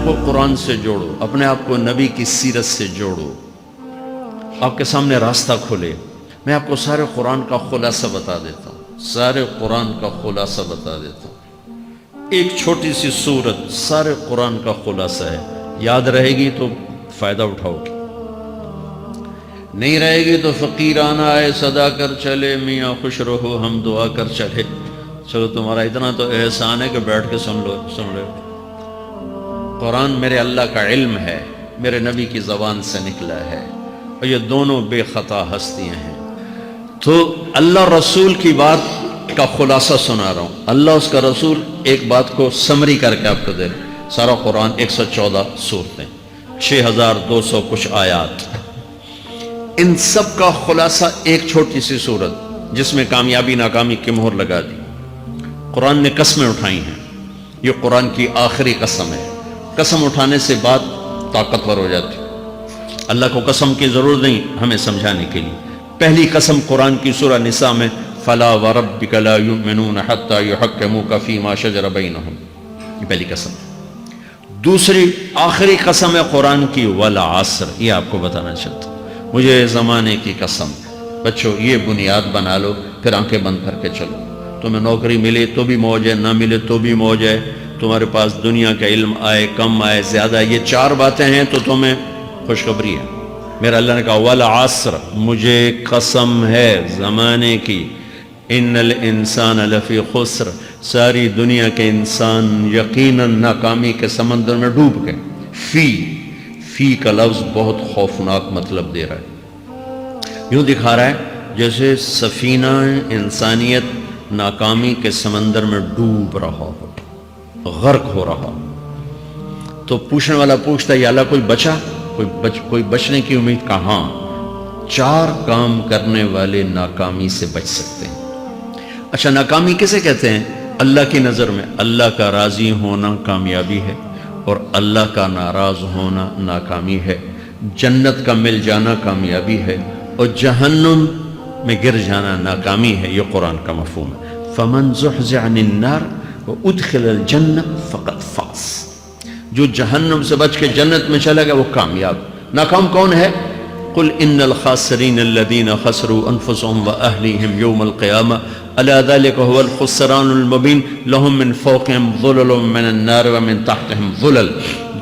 کو قرآن سے جوڑو، اپنے آپ کو نبی کی سیرت سے جوڑو، آپ کے سامنے راستہ کھلے۔ میں آپ کو سارے قرآن کا خلاصہ بتا دیتا ہوں، سارے قرآن کا خلاصہ بتا دیتا ہوں۔ ایک چھوٹی سی سورت سارے قرآن کا خلاصہ ہے، یاد رہے گی تو فائدہ اٹھاؤ گی، نہیں رہے گی تو فقیرانہ آئے صدا کر چلے، میاں خوش رہو ہم دعا کر چلے۔ چلو تمہارا اتنا تو احسان ہے کہ بیٹھ کے سن لو۔ قرآن میرے اللہ کا علم ہے، میرے نبی کی زبان سے نکلا ہے، اور یہ دونوں بے خطا ہستیاں ہیں۔ تو اللہ رسول کی بات کا خلاصہ سنا رہا ہوں، اللہ اس کا رسول ایک بات کو سمری کر کے آپ کو دے رہے۔ سارا قرآن 114 سورتیں، 6200 کچھ آیات، ان سب کا خلاصہ ایک چھوٹی سی سورت جس میں کامیابی ناکامی کی مہر لگا دی۔ قرآن نے قسمیں اٹھائی ہیں، یہ قرآن کی آخری قسم ہے۔ قسم اٹھانے سے بات طاقتور ہو جاتی، اللہ کو قسم کی ضرورت نہیں ہمیں سمجھانے کے لیے۔ پہلی قسم قرآن کی سورہ نساء میں فَلَا وَرَبِّكَ لَا يُؤْمِنُونَ حَتَّى يُحَكِّمُوكَ فِي مَا شَجَرَ بَيْنَهُمْ، یہ پہلی قسم ہے۔ دوسری آخری قسم ہے قرآن کی وَالْعَصْرِ، یہ آپ کو بتانا چاہتا ہوں، مجھے زمانے کی قسم۔ بچوں یہ بنیاد بنا لو، پھر آنکھیں بند کر کے چلو۔ تمہیں نوکری ملے تو بھی موج ہے، نہ ملے تو بھی موج ہے، تمہارے پاس دنیا کا علم آئے کم آئے زیادہ، یہ چار باتیں ہیں تو تمہیں خوشخبری ہے۔ میرا اللہ نے کہا والعصر، مجھے قسم ہے زمانے کی، ان الانسان لفی خسر، ساری دنیا کے انسان یقیناً ناکامی کے سمندر میں ڈوب گئے۔ فی کا لفظ بہت خوفناک مطلب دے رہا ہے، یوں دکھا رہا ہے جیسے سفینہ انسانیت ناکامی کے سمندر میں ڈوب رہا ہو، غرق ہو رہا۔ تو پوچھنے والا پوچھتا ہے یا اللہ کوئی بچا، کوئی بچنے کی امید؟ کہاں؟ چار کام کرنے والے ناکامی سے بچ سکتے ہیں۔ اچھا ناکامی کسے کہتے ہیں؟ اللہ کی نظر میں اللہ کا راضی ہونا کامیابی ہے، اور اللہ کا ناراض ہونا ناکامی ہے۔ جنت کا مل جانا کامیابی ہے، اور جہنم میں گر جانا ناکامی ہے۔ یہ قرآن کا مفہوم ہے۔ فَمَنْ زُحْزِحَ عَنِ النَّارِ وَأُدْخِلَ الْجَنَّةَ فَقَدْ فَازَ، جو جہنم سے بچ کے جنت میں چلا گیا وہ کامیاب۔ ناکام کون ہے؟ قُلْ إِنَّ الْخَاسِرِينَ الَّذِينَ خَسِرُوا أَنفُسَهُمْ وَأَهْلِيهِمْ يَوْمَ الْقِيَامَةِ أَلَا ذَلِكَ هُوَ الْخُسْرَانُ الْمُبِينُ لَهُم مِّن فَوْقِهِمْ ظُلَلٌ مِّنَ النَّارِ وَمِن تَحْتِهِمْ ظُلَلٌ،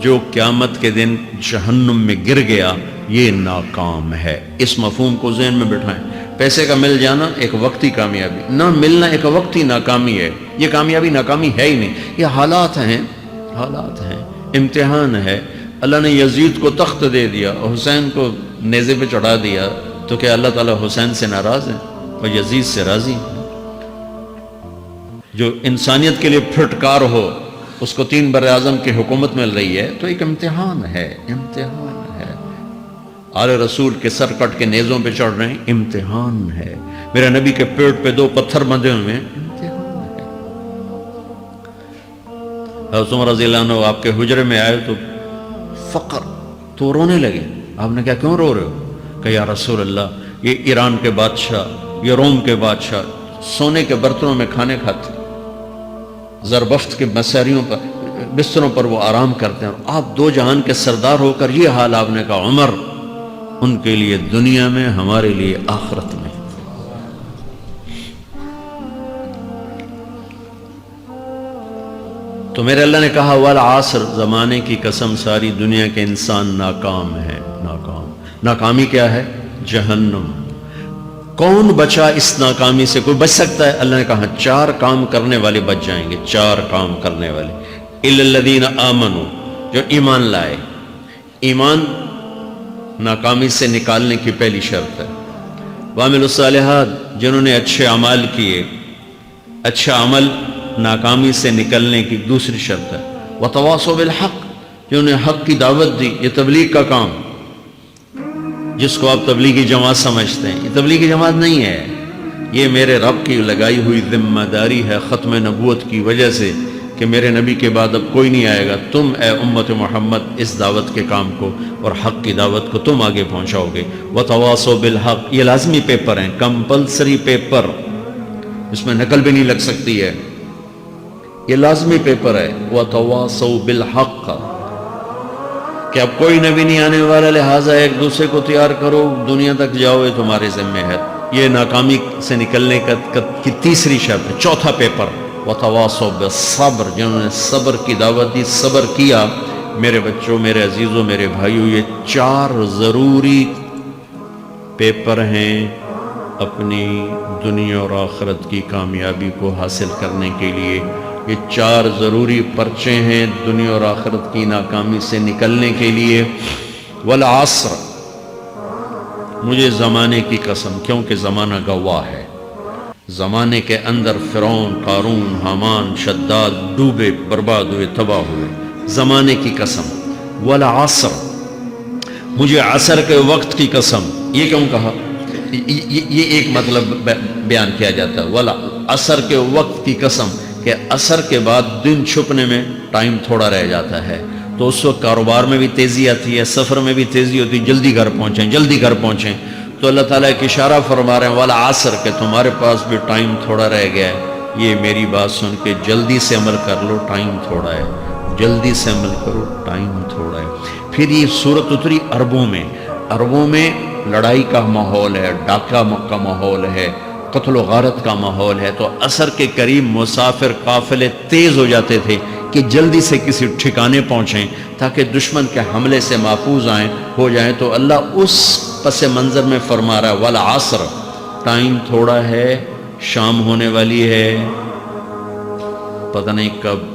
جو قیامت کے دن جہنم میں گر گیا یہ ناکام ہے۔ اس مفہوم کو ذہن میں بٹھائیں۔ پیسے کا مل جانا ایک وقتی کامیابی، نہ ملنا ایک وقتی ناکامی ہے۔ یہ کامیابی ناکامی ہے ہی نہیں، یہ حالات ہیں، امتحان ہے۔ اللہ نے یزید کو تخت دے دیا اور حسین کو نیزے پہ چڑھا دیا، تو کیا اللہ تعالیٰ حسین سے ناراض ہے اور یزید سے راضی ہے؟ جو انسانیت کے لیے پھٹکار ہو اس کو 3 براعظم کی حکومت مل رہی ہے تو ایک امتحان ہے، امتحان ہے۔ آل رسول کے سر کٹ کے نیزوں پہ چڑھ رہے ہیں، امتحان ہے۔ میرے نبی کے پیٹ پہ 2 پتھر بندھے ہوئے ہیں، امتحان ہے۔ حضرت عمر رضی اللہ عنہ آپ کے حجرے میں آئے تو فقر، تو رونے لگے۔ آپ نے کہا کیوں رو رہے ہو؟ کہ یا رسول اللہ یہ ایران کے بادشاہ، یہ روم کے بادشاہ سونے کے برتنوں میں کھانے کھاتے، زربفت کے مساریوں پر، بستروں پر وہ آرام کرتے ہیں، اور آپ 2 جہان کے سردار ہو کر یہ حال۔ آپ نے کہا عمر ان کے لیے دنیا میں، ہمارے لیے آخرت میں۔ تو میرے اللہ نے کہا والعصر، زمانے کی قسم ساری دنیا کے انسان ناکام ہے، ناکام۔ ناکامی کیا ہے؟ جہنم۔ کون بچا اس ناکامی سے؟ کوئی بچ سکتا ہے؟ اللہ نے کہا 4 کام کرنے والے بچ جائیں گے، 4 کام کرنے والے۔ اِلَّا الَّذِينَ آمَنُوا، جو ایمان لائے۔ ایمان ناکامی سے نکالنے کی پہلی شرط ہے۔ وَعَمِلُوا الصَّالِحَاتِ، جنہوں نے اچھے اعمال کیے۔ اچھا عمل ناکامی سے نکلنے کی دوسری شرط ہے۔ وَتَوَاصَوْا بِالْحَقِّ، جنہوں نے حق کی دعوت دی۔ یہ تبلیغ کا کام، جس کو آپ تبلیغی جماعت سمجھتے ہیں، یہ تبلیغی جماعت نہیں ہے، یہ میرے رب کی لگائی ہوئی ذمہ داری ہے ختم نبوت کی وجہ سے کہ میرے نبی کے بعد اب کوئی نہیں آئے گا۔ تم اے امت محمد اس دعوت کے کام کو اور حق کی دعوت کو تم آگے پہنچاؤ گے۔ وَتَوَاصَوْا بِالْحَقِّ، یہ لازمی پیپر ہیں، کمپلسری پیپر، اس میں نقل بھی نہیں لگ سکتی ہے، یہ لازمی پیپر ہے۔ وَتَوَاصَوْا بِالْحَقِّ، کہ اب کوئی نبی نہیں آنے والا، لہٰذا ایک دوسرے کو تیار کرو، دنیا تک جاؤ، یہ تمہارے ذمہ ہے۔ یہ ناکامی سے نکلنے کی تیسری شرط ہے۔ چوتھا پیپر وتواصوا بالصبر، جنہوں نے صبر کی دعوت دی، صبر کیا۔ میرے بچوں، میرے عزیزوں، میرے بھائیوں، یہ 4 ضروری پیپر ہیں اپنی دنیا اور آخرت کی کامیابی کو حاصل کرنے کے لیے۔ یہ 4 ضروری پرچے ہیں دنیا اور آخرت کی ناکامی سے نکلنے کے لیے۔ والعصر، مجھے زمانے کی قسم، کیونکہ زمانہ گواہ ہے۔ زمانے کے اندر فرعون، قارون، حامان، شداد ڈوبے، برباد ہوئے، تباہ ہوئے۔ زمانے کی قسم۔ والعصر، مجھے عصر کے وقت کی قسم۔ یہ کیوں کہا؟ یہ ایک مطلب بیان کیا جاتا ہے، والعصر کے وقت کی قسم، کہ عصر کے بعد دن چھپنے میں ٹائم تھوڑا رہ جاتا ہے، تو اس وقت کاروبار میں بھی تیزی آتی ہے، سفر میں بھی تیزی ہوتی ہے، جلدی گھر پہنچیں، جلدی گھر پہنچیں۔ تو اللہ تعالیٰ ایک اشارہ فرما رہے ہیں والعصر، کہ تمہارے پاس بھی ٹائم تھوڑا رہ گیا ہے، یہ میری بات سن کے جلدی سے عمل کر لو، ٹائم تھوڑا ہے، جلدی سے عمل کرو، ٹائم تھوڑا ہے۔ پھر یہ صورت اتری عربوں میں۔ عربوں میں لڑائی کا ماحول ہے، ڈاکہ کا ماحول ہے، قتل و غارت کا ماحول ہے، تو عصر کے قریب مسافر قافلے تیز ہو جاتے تھے کہ جلدی سے کسی ٹھکانے پہنچیں تاکہ دشمن کے حملے سے محفوظ ہو جائیں۔ تو اللہ اس پس منظر میں فرما رہا ہے والعصر، ٹائم تھوڑا ہے، شام ہونے والی ہے، پتہ نہیں کب